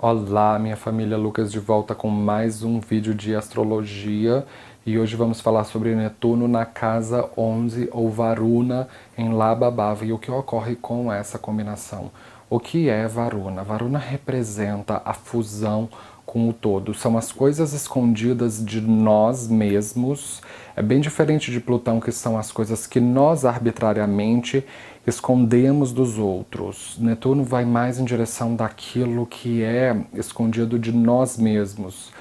Olá, minha família, Lucas de volta com mais um vídeo de astrologia e hoje vamos falar sobre Netuno na casa 11 ou Varuna em Lababava e o que ocorre com essa combinação. O que é Varuna? Varuna representa a fusão com o todo, são as coisas escondidas de nós mesmos. É bem diferente de Plutão, que são as coisas que nós arbitrariamente escondemos dos outros. Netuno vai mais em direção daquilo que é escondido de nós mesmos.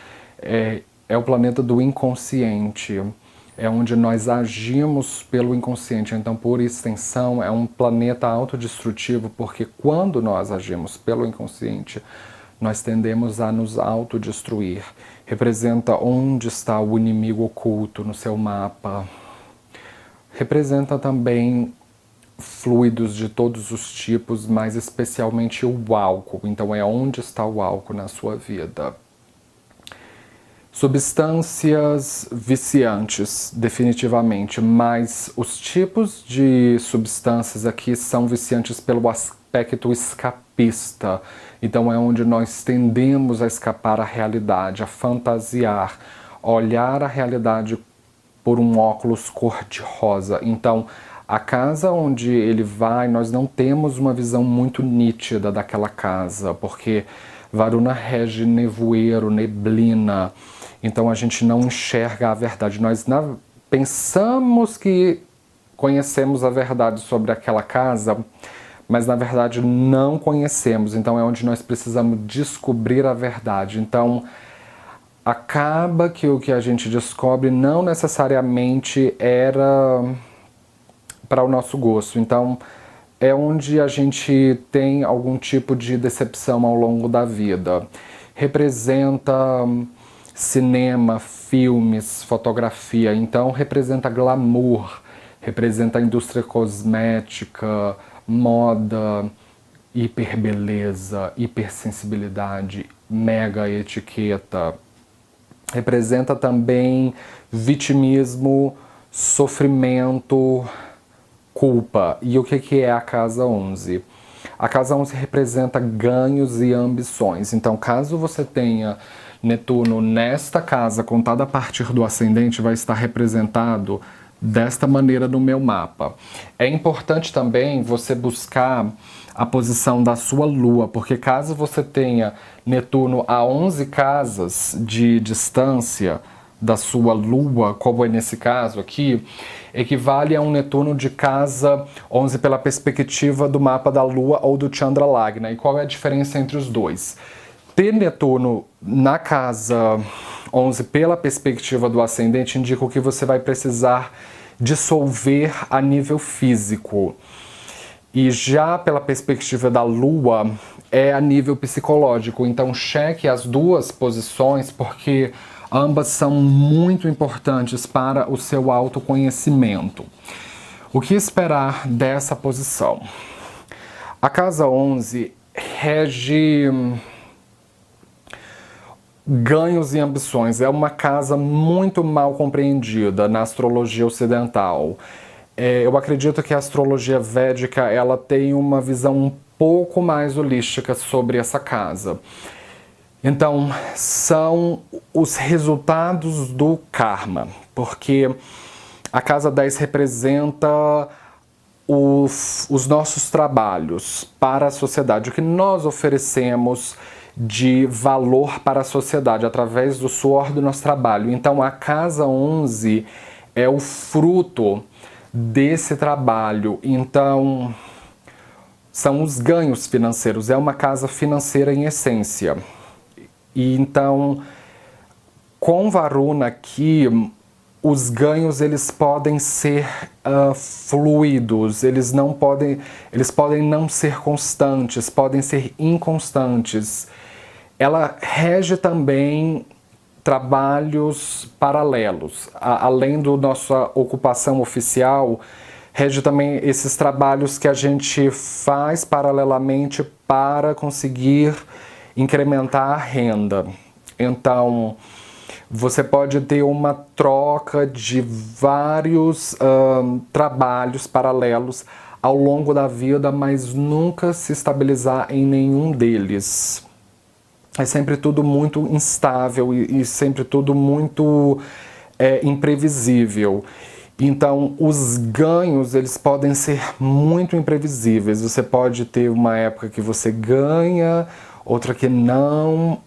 É o planeta do inconsciente, é onde nós agimos pelo inconsciente. Então, por extensão, é um planeta autodestrutivo, porque quando nós agimos pelo inconsciente, nós tendemos a nos autodestruir. Representa onde está o inimigo oculto no seu mapa. Representa também fluidos de todos os tipos, mas especialmente o álcool. Então é onde está o álcool na sua vida. Substâncias viciantes, definitivamente, mas os tipos de substâncias aqui são viciantes pelo aspecto escapista. Então é onde nós tendemos a escapar à realidade, a fantasiar, olhar a realidade por um óculos cor-de-rosa. Então, a casa onde ele vai, nós não temos uma visão muito nítida daquela casa, porque Varuna rege nevoeiro, neblina, então a gente não enxerga a verdade. Nós pensamos que conhecemos a verdade sobre aquela casa, mas na verdade não conhecemos, então é onde nós precisamos descobrir a verdade. Então, acaba que o que a gente descobre não necessariamente era para o nosso gosto. Então, é onde a gente tem algum tipo de decepção ao longo da vida. Representa cinema, filmes, fotografia. Então, representa glamour, representa a indústria cosmética, moda, hiperbeleza, hipersensibilidade, mega etiqueta. Representa também vitimismo, sofrimento, culpa. E o que é a casa 11? A casa 11 representa ganhos e ambições. Então, caso você tenha Netuno nesta casa, contada a partir do ascendente, vai estar representado desta maneira no meu mapa. É importante também você buscar a posição da sua lua, porque caso você tenha Netuno a 11 casas de distância da sua lua, como é nesse caso aqui, equivale a um Netuno de casa 11 pela perspectiva do mapa da lua ou do Chandra Lagna. E qual é a diferença entre os dois? Ter Netuno na casa 11 pela perspectiva do ascendente indica que você vai precisar dissolver a nível físico. E já pela perspectiva da Lua, é a nível psicológico. Então cheque as duas posições, porque ambas são muito importantes para o seu autoconhecimento. O que esperar dessa posição? A casa 11 rege ganhos e ambições. É uma casa muito mal compreendida na astrologia ocidental. Eu acredito que a astrologia védica ela tem uma visão um pouco mais holística sobre essa casa. Então, são os resultados do karma, porque a casa 10 representa os nossos trabalhos para a sociedade, o que nós oferecemos de valor para a sociedade através do suor do nosso trabalho. Então, a casa 11 é o fruto desse trabalho. Então, são os ganhos financeiros, é uma casa financeira em essência. E então, com Varuna aqui, os ganhos eles podem ser fluidos, eles podem não ser constantes, podem ser inconstantes. Ela rege também trabalhos paralelos, além da nossa ocupação oficial, rege também esses trabalhos que a gente faz paralelamente para conseguir incrementar a renda. Então, você pode ter uma troca de vários trabalhos paralelos ao longo da vida, mas nunca se estabilizar em nenhum deles. é sempre tudo muito instável e sempre tudo muito imprevisível. Então, os ganhos, eles podem ser muito imprevisíveis. Você pode ter uma época que você ganha, outra que não,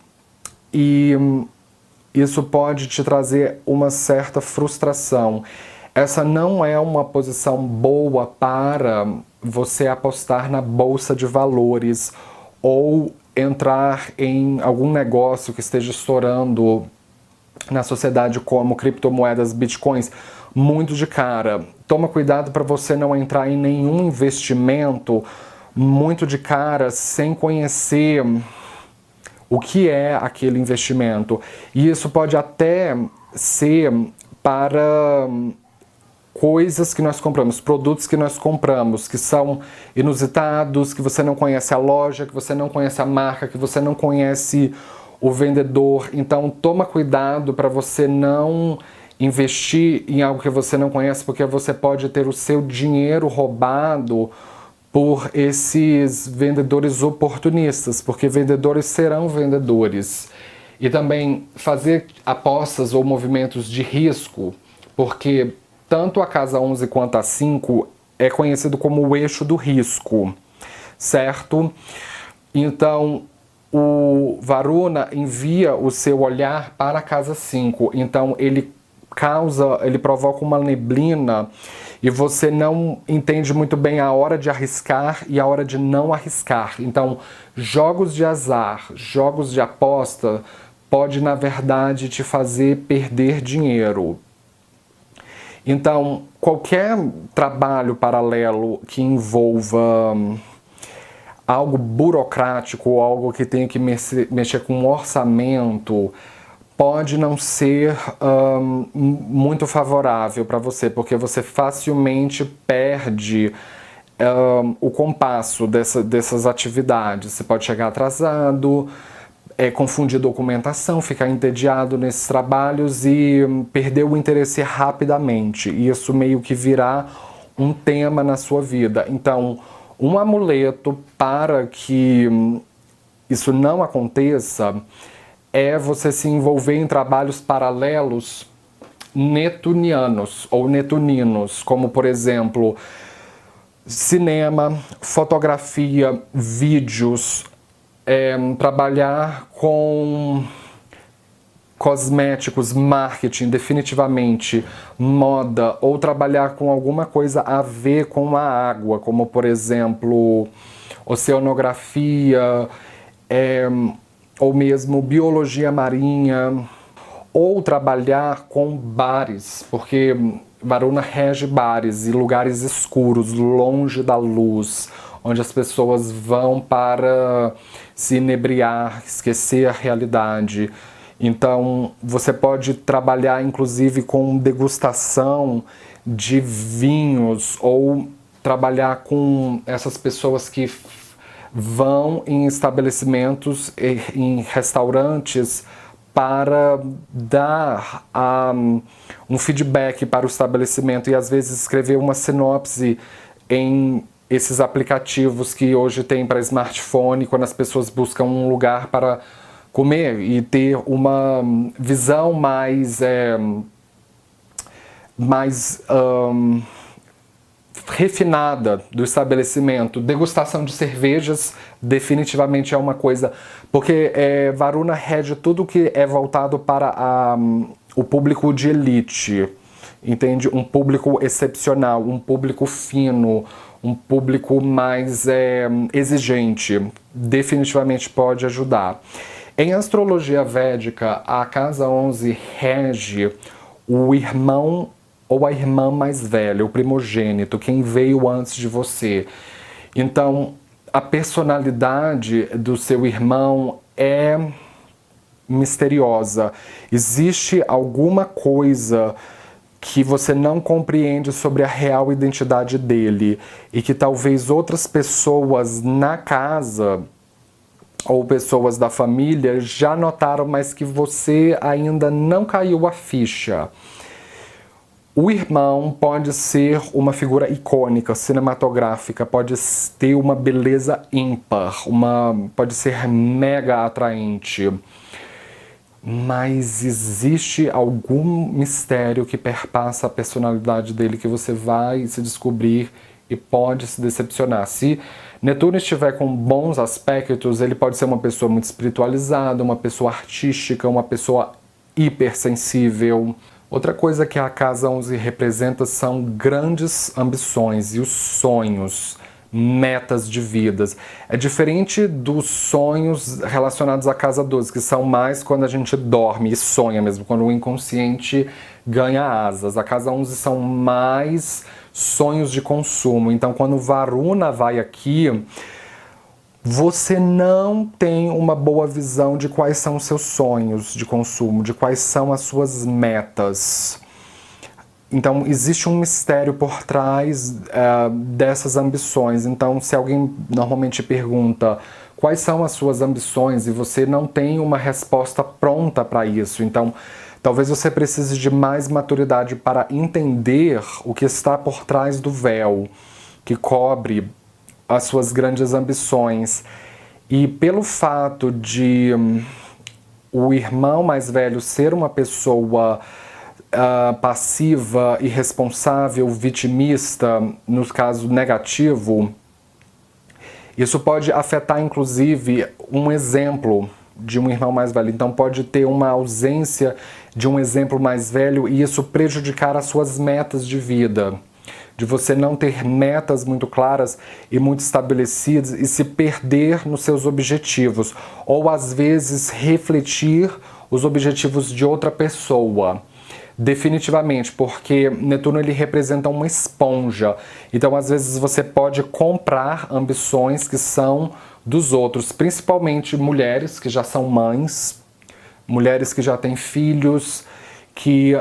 e isso pode te trazer uma certa frustração. Essa não é uma posição boa para você apostar na bolsa de valores ou entrar em algum negócio que esteja estourando na sociedade como criptomoedas, bitcoins, muito de cara. Toma cuidado para você não entrar em nenhum investimento muito de cara sem conhecer o que é aquele investimento. E isso pode até ser para coisas que nós compramos, produtos que nós compramos, que são inusitados, que você não conhece a loja, que você não conhece a marca, que você não conhece o vendedor. Então toma cuidado para você não investir em algo que você não conhece, porque você pode ter o seu dinheiro roubado por esses vendedores oportunistas, porque vendedores serão vendedores. E também fazer apostas ou movimentos de risco, porque tanto a casa 11 quanto a 5 é conhecido como o eixo do risco, certo? Então, o Varuna envia o seu olhar para a casa 5, então ele provoca uma neblina e você não entende muito bem a hora de arriscar e a hora de não arriscar. Então, jogos de azar, jogos de aposta, pode, na verdade, te fazer perder dinheiro. Então, qualquer trabalho paralelo que envolva algo burocrático ou algo que tenha que mexer com um orçamento pode não ser muito favorável para você, porque você facilmente perde o compasso dessas atividades. Você pode chegar atrasado, confundir documentação, ficar entediado nesses trabalhos e perder o interesse rapidamente. E isso meio que virar um tema na sua vida. Então, um amuleto para que isso não aconteça é você se envolver em trabalhos paralelos netunianos ou netuninos, como, por exemplo, cinema, fotografia, vídeos, trabalhar com cosméticos, marketing, definitivamente, moda, ou trabalhar com alguma coisa a ver com a água, como, por exemplo, oceanografia, ou mesmo biologia marinha, ou trabalhar com bares, porque Varuna rege bares e lugares escuros, longe da luz, onde as pessoas vão para se inebriar, esquecer a realidade. Então, você pode trabalhar, inclusive, com degustação de vinhos ou trabalhar com essas pessoas que vão em estabelecimentos, em restaurantes, para dar um feedback para o estabelecimento e, às vezes, escrever uma sinopse em esses aplicativos que hoje tem para smartphone, quando as pessoas buscam um lugar para comer e ter uma visão mais refinada do estabelecimento. Degustação de cervejas definitivamente é uma coisa, porque Varuna rege tudo que é voltado para o público de elite, entende? Um público excepcional, um público fino, um público mais exigente. Definitivamente pode ajudar. Em astrologia védica, a casa 11 rege o irmão ou a irmã mais velha, o primogênito, quem veio antes de você. Então, a personalidade do seu irmão é misteriosa. Existe alguma coisa que você não compreende sobre a real identidade dele e que talvez outras pessoas na casa ou pessoas da família já notaram, mas que você ainda não caiu a ficha. O irmão pode ser uma figura icônica, cinematográfica, pode ter uma beleza ímpar, pode ser mega atraente. Mas existe algum mistério que perpassa a personalidade dele que você vai se descobrir e pode se decepcionar. Se Netuno estiver com bons aspectos, ele pode ser uma pessoa muito espiritualizada, uma pessoa artística, uma pessoa hipersensível. Outra coisa que a casa 11 representa são grandes ambições e os sonhos, metas de vidas. É diferente dos sonhos relacionados à casa 12, que são mais quando a gente dorme e sonha mesmo, quando o inconsciente ganha asas. A casa 11 são mais sonhos de consumo. Então, quando Varuna vai aqui, você não tem uma boa visão de quais são os seus sonhos de consumo, de quais são as suas metas. Então, existe um mistério por trás dessas ambições. Então, se alguém normalmente pergunta quais são as suas ambições e você não tem uma resposta pronta para isso, então, talvez você precise de mais maturidade para entender o que está por trás do véu que cobre as suas grandes ambições. E pelo fato de o irmão mais velho ser uma pessoa passiva, irresponsável, vitimista, no caso negativo, isso pode afetar inclusive um exemplo de um irmão mais velho. Então pode ter uma ausência de um exemplo mais velho e isso prejudicar as suas metas de vida. De você não ter metas muito claras e muito estabelecidas e se perder nos seus objetivos. Ou às vezes refletir os objetivos de outra pessoa. Definitivamente, porque Netuno ele representa uma esponja. Então às vezes você pode comprar ambições que são dos outros, principalmente mulheres que já são mães, mulheres que já têm filhos, que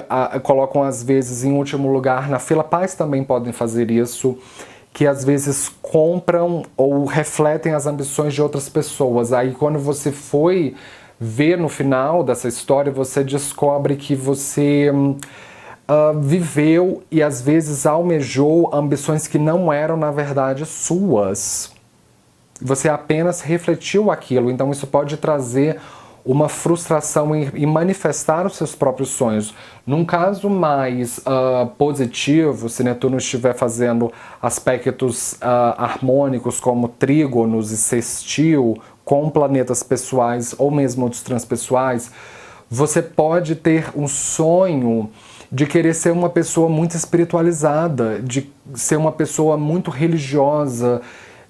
colocam às vezes em último lugar na fila. Pais também podem fazer isso, que às vezes compram ou refletem as ambições de outras pessoas. Aí quando você foi ver no final dessa história, você descobre que você viveu e às vezes almejou ambições que não eram na verdade suas. Você apenas refletiu aquilo, então isso pode trazer uma frustração em manifestar os seus próprios sonhos. Num caso mais positivo, se Netuno estiver fazendo aspectos harmônicos como trígonos e sextil com planetas pessoais ou mesmo outros transpessoais, você pode ter um sonho de querer ser uma pessoa muito espiritualizada, de ser uma pessoa muito religiosa,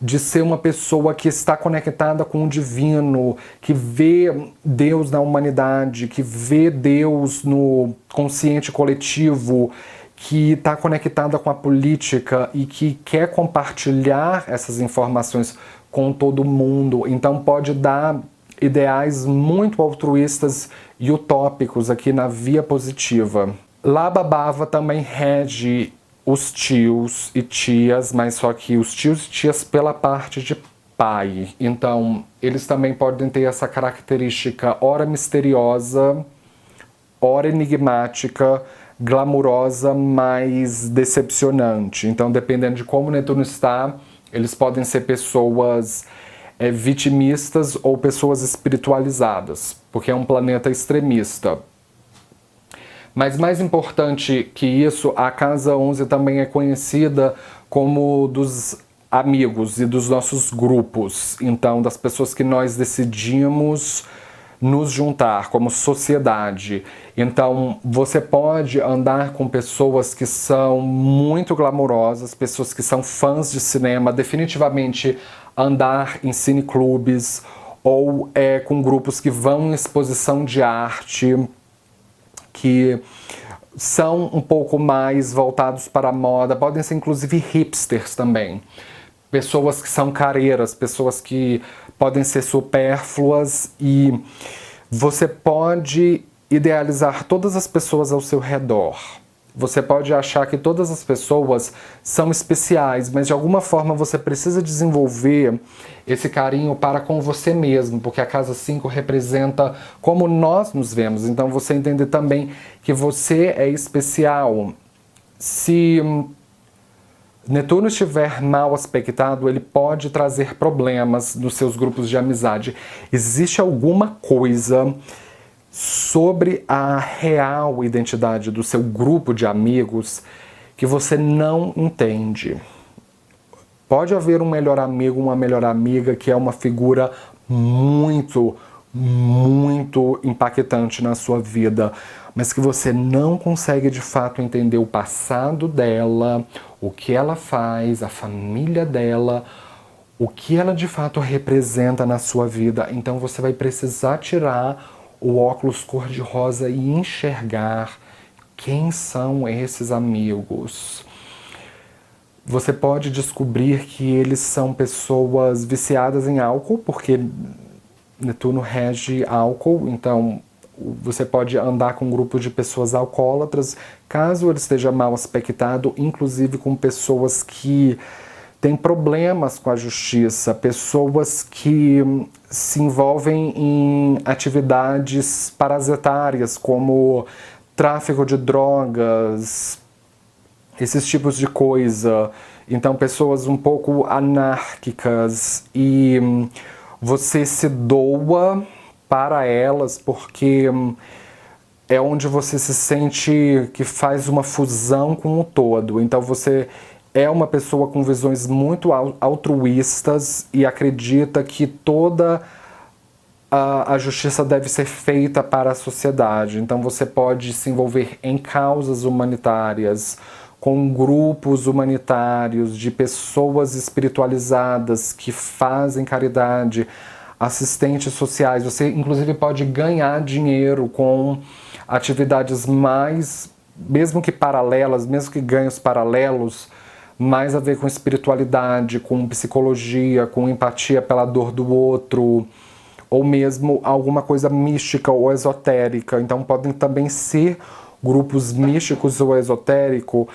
de ser uma pessoa que está conectada com o divino, que vê Deus na humanidade, que vê Deus no consciente coletivo, que está conectada com a política e que quer compartilhar essas informações com todo mundo. Então pode dar ideais muito altruístas e utópicos aqui na via positiva. Lababava também rege os tios e tias, mas só que os tios e tias pela parte de pai. Então, eles também podem ter essa característica ora misteriosa, ora enigmática, glamurosa, mas decepcionante. Então, dependendo de como Netuno está, eles podem ser pessoas vitimistas ou pessoas espiritualizadas, porque é um planeta extremista. Mas mais importante que isso, a casa 11 também é conhecida como dos amigos e dos nossos grupos. Então, das pessoas que nós decidimos nos juntar como sociedade. Então, você pode andar com pessoas que são muito glamourosas, pessoas que são fãs de cinema, definitivamente andar em cineclubes ou com grupos que vão em exposição de arte, que são um pouco mais voltados para a moda, podem ser inclusive hipsters também. Pessoas que são careiras, pessoas que podem ser supérfluas e você pode idealizar todas as pessoas ao seu redor. Você pode achar que todas as pessoas são especiais, mas de alguma forma você precisa desenvolver esse carinho para com você mesmo, porque a casa 5 representa como nós nos vemos. Então você entender também que você é especial se Netuno estiver mal aspectado, ele pode trazer problemas nos seus grupos de amizade. Existe alguma coisa sobre a real identidade do seu grupo de amigos que você não entende. Pode haver um melhor amigo, uma melhor amiga que é uma figura muito impactante na sua vida, mas que você não consegue de fato entender o passado dela, o que ela faz, a família dela, o que ela de fato representa na sua vida. Então você vai precisar tirar o óculos cor-de-rosa e enxergar quem são esses amigos. Você pode descobrir que eles são pessoas viciadas em álcool, porque Netuno rege álcool, então você pode andar com um grupo de pessoas alcoólatras, caso ele esteja mal aspectado, inclusive com pessoas que têm problemas com a justiça, pessoas que se envolvem em atividades parasitárias, como tráfico de drogas, esses tipos de coisa. Então, pessoas um pouco anárquicas, e você se doa para elas porque é onde você se sente que faz uma fusão com o todo. Então você é uma pessoa com visões muito altruístas e acredita que toda a justiça deve ser feita para a sociedade. Então você pode se envolver em causas humanitárias, com grupos humanitários de pessoas espiritualizadas que fazem caridade, assistentes sociais. Você inclusive pode ganhar dinheiro com atividades mais, mesmo que paralelas, mesmo que ganhos paralelos, mais a ver com espiritualidade, com psicologia, com empatia pela dor do outro, ou mesmo alguma coisa mística ou esotérica. Então podem também ser grupos místicos ou esotéricos,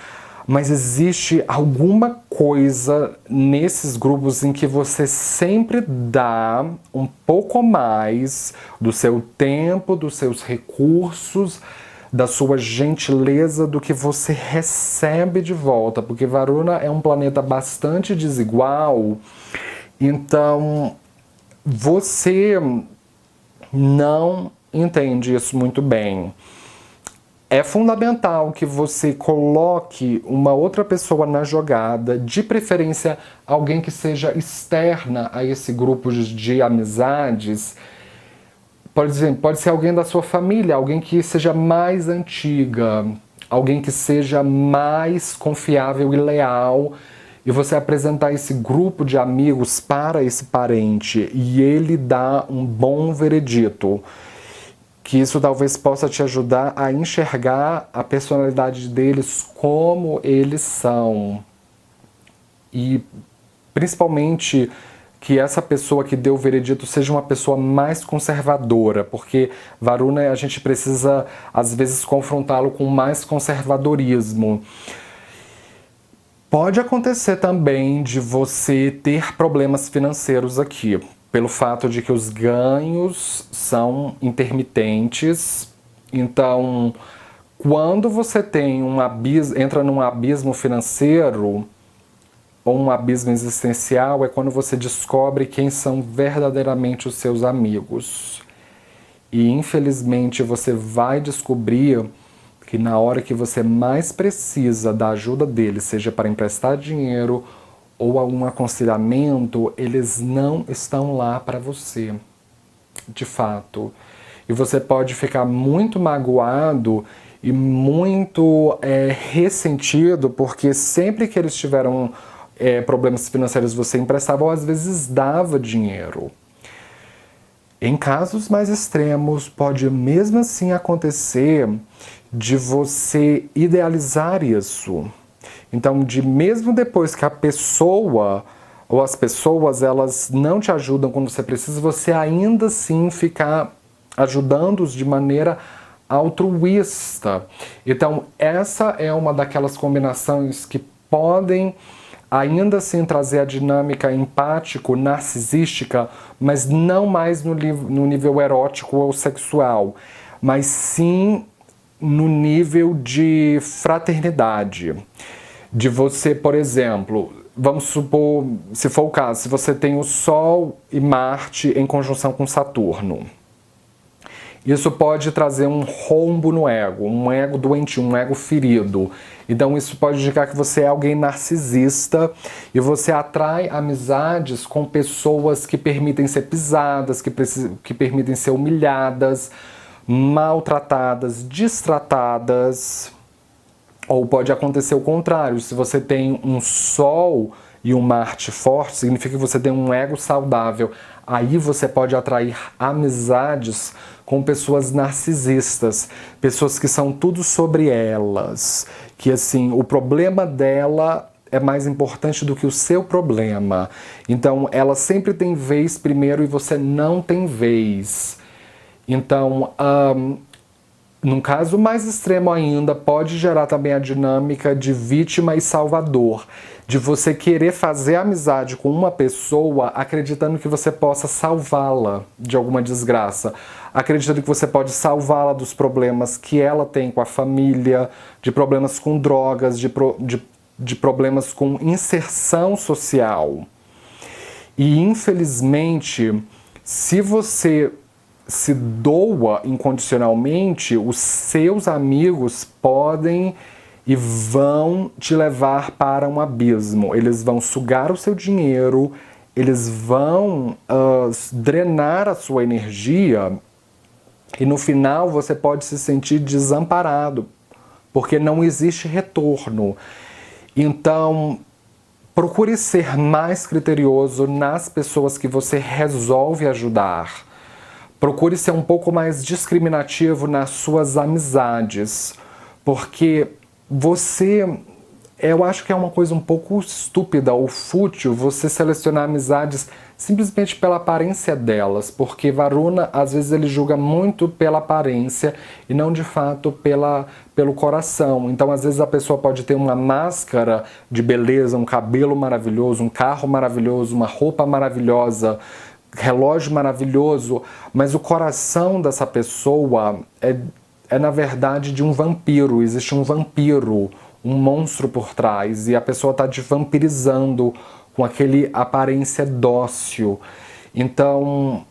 mas existe alguma coisa nesses grupos em que você sempre dá um pouco mais do seu tempo, dos seus recursos, da sua gentileza do que você recebe de volta, porque Varuna é um planeta bastante desigual, então você não entende isso muito bem. É fundamental que você coloque uma outra pessoa na jogada, de preferência alguém que seja externa a esse grupo de amizades. Por exemplo, pode ser alguém da sua família, alguém que seja mais antiga, alguém que seja mais confiável e leal, e você apresentar esse grupo de amigos para esse parente e ele dá um bom veredito. Que isso talvez possa te ajudar a enxergar a personalidade deles como eles são. E principalmente que essa pessoa que deu o veredito seja uma pessoa mais conservadora, porque Varuna a gente precisa às vezes confrontá-lo com mais conservadorismo. Pode acontecer também de você ter problemas financeiros aqui, pelo fato de que os ganhos são intermitentes. Então, quando você tem entra num abismo financeiro ou um abismo existencial, é quando você descobre quem são verdadeiramente os seus amigos. E infelizmente você vai descobrir que na hora que você mais precisa da ajuda deles, seja para emprestar dinheiro ou algum aconselhamento, eles não estão lá para você, de fato. E você pode ficar muito magoado e muito ressentido, porque sempre que eles tiveram problemas financeiros, você emprestava ou às vezes dava dinheiro. Em casos mais extremos, pode mesmo assim acontecer de você idealizar isso. Então, mesmo depois que a pessoa ou as pessoas elas não te ajudam quando você precisa, você ainda assim ficar ajudando-os de maneira altruísta. Então, essa é uma daquelas combinações que podem ainda assim trazer a dinâmica empático-narcisística, mas não mais no nível erótico ou sexual, mas sim no nível de fraternidade. De você, por exemplo, vamos supor, se for o caso, se você tem o Sol e Marte em conjunção com Saturno. Isso pode trazer um rombo no ego, um ego doentio, um ego ferido. Então isso pode indicar que você é alguém narcisista e você atrai amizades com pessoas que permitem ser pisadas, que permitem ser humilhadas, maltratadas, destratadas. Ou pode acontecer o contrário, se você tem um Sol e um Marte forte, significa que você tem um ego saudável. Aí você pode atrair amizades com pessoas narcisistas, pessoas que são tudo sobre elas, que assim, o problema dela é mais importante do que o seu problema. Então, ela sempre tem vez primeiro e você não tem vez. Então, num caso mais extremo ainda, pode gerar também a dinâmica de vítima e salvador, de você querer fazer amizade com uma pessoa acreditando que você possa salvá-la de alguma desgraça, acreditando que você pode salvá-la dos problemas que ela tem com a família, de problemas com drogas, de problemas com inserção social. E infelizmente, se você se doa incondicionalmente, os seus amigos podem e vão te levar para um abismo. Eles vão sugar o seu dinheiro, eles vão drenar a sua energia e no final você pode se sentir desamparado, porque não existe retorno. Então, procure ser mais criterioso nas pessoas que você resolve ajudar. Procure ser um pouco mais discriminativo nas suas amizades, porque eu acho que é uma coisa um pouco estúpida ou fútil você selecionar amizades simplesmente pela aparência delas, porque Varuna, às vezes, ele julga muito pela aparência e não de fato pelo coração. Então, às vezes, a pessoa pode ter uma máscara de beleza, um cabelo maravilhoso, um carro maravilhoso, uma roupa maravilhosa, relógio maravilhoso, mas o coração dessa pessoa é na verdade de um vampiro. Existe um vampiro, um monstro por trás, e a pessoa está te vampirizando com aquele aparência dócil. Então,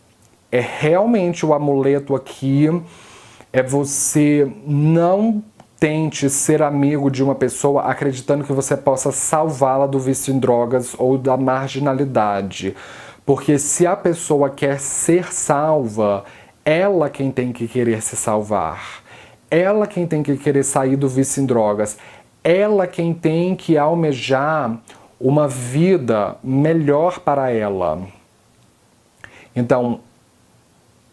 é realmente o amuleto aqui, é você não tente ser amigo de uma pessoa acreditando que você possa salvá-la do vício em drogas ou da marginalidade. Porque se a pessoa quer ser salva, ela quem tem que querer se salvar. Ela quem tem que querer sair do vício em drogas. Ela quem tem que almejar uma vida melhor para ela. Então,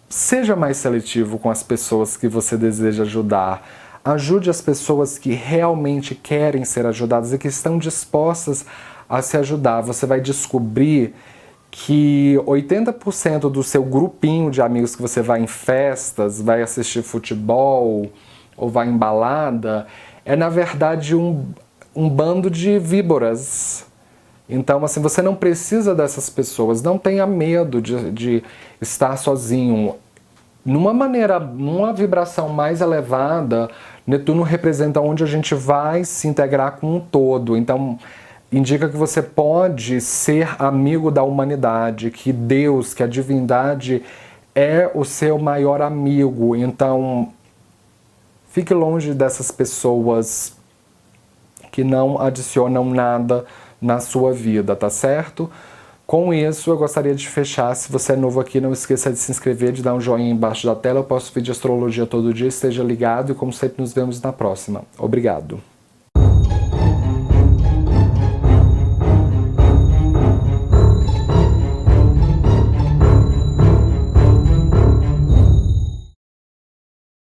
seja mais seletivo com as pessoas que você deseja ajudar. Ajude as pessoas que realmente querem ser ajudadas e que estão dispostas a se ajudar. Você vai descobrir que 80% do seu grupinho de amigos que você vai em festas, vai assistir futebol ou vai em balada, é na verdade um bando de víboras. Então, assim, você não precisa dessas pessoas, não tenha medo de estar sozinho. Numa vibração mais elevada, Netuno representa onde a gente vai se integrar com um todo. Então, indica que você pode ser amigo da humanidade, que Deus, que a divindade é o seu maior amigo. Então, fique longe dessas pessoas que não adicionam nada na sua vida, tá certo? Com isso, eu gostaria de fechar. Se você é novo aqui, não esqueça de se inscrever, de dar um joinha embaixo da tela. Eu posto vídeo de astrologia todo dia, esteja ligado e como sempre nos vemos na próxima. Obrigado!